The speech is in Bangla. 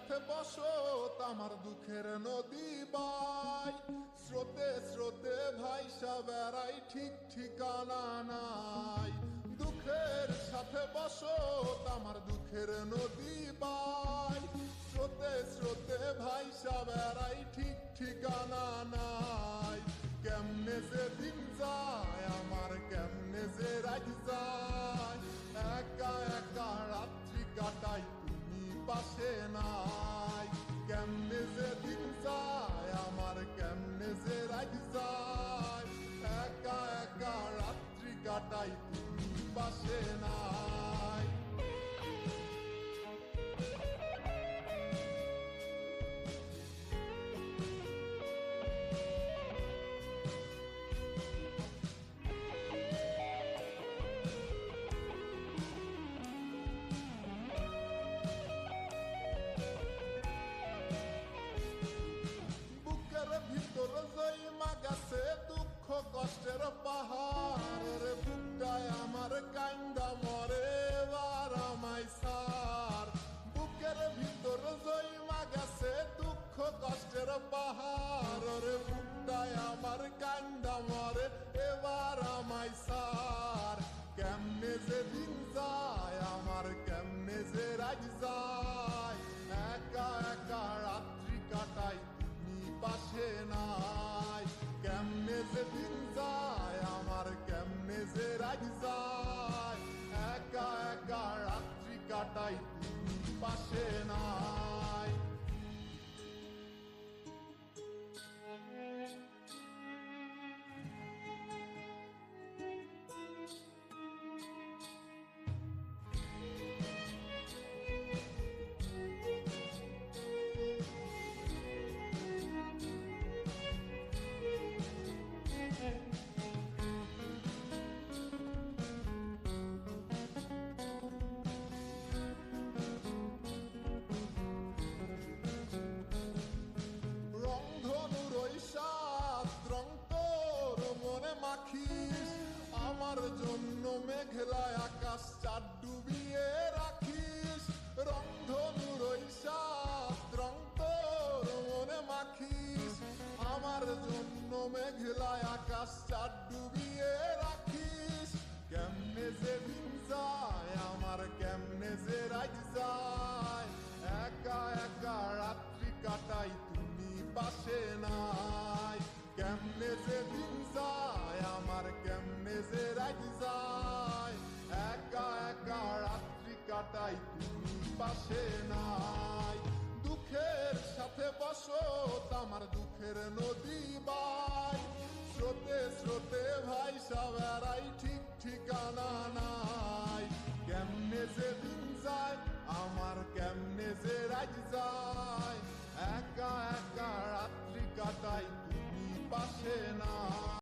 সাথে বসত আমার দুঃখের নদী বাই, স্রোতে স্রোতে ভাইসা বেড়াই ঠিক ঠিকানা নাই। দুঃখের সাথে বসত আমার দুঃখের নদী বাই, স্রোতে স্রোতে ভাইসা বেড়াই ঠিক ঠিকানা নাই। কেমনে যে দিন যায় আমার, কেমনে যে রাত যায়, একা একা রাত্রি কাটাই তুমি পাশে নাই। কেমনে যে দিন যায় আমার, কেমনে যে রাত যায়, একা একা রাত্রি কাটাই তুমি পাশে নাই। ভিতর জয়মা গেছে দুঃখ কষ্টের পাহাড় রে, বুকটায় আমার কান্দা মরে এবার আমায় সার। বুকের ভিতর জয়মা গেছে দুঃখ কষ্টের পাহাড় রে, বুকটায় আমার কান্দা মরে এবার আমায় সার। কেমনে যে দিন যায় আমার, কেমনে যে রাত যায়, একা একা রাত্রি কাটাই পাশে নাই। কেমনে যে দিন যায় আমার, কেমনে যে রাত যায়, একা একা রাত্রি কাটাই তুমি পাশে নাই। রং তোর মনে মাখিস, আমার জন্য মেঘলা আকাশ চাঁদ ডুবিয়ে রাখিস। রংধনুর ওই সাত রং তোর মনে মাখিস, আমার জন্য মেঘলা আকাশ চাঁদ ডুবিয়ে রাখিস। কেমনে যে দিন যায় আমার, কেমনে যে রাত যায়, একা একা রাত্রি কাটাই তুমি পাশে নাই। কেমনে যে দিন যায় আমার, কেমনে যে রাত যায়, একা একা রাত্রি কাটাই তুমি পাশে নাই। দুঃখের সাথে বসত আমার দুঃখের নদী বাই, স্রোতে স্রোতে ভাইসা বেড়াই ঠিক ঠিকানা নাই। কেমনে যে দিন যায় আমার, কেমনে যে রাত যায়,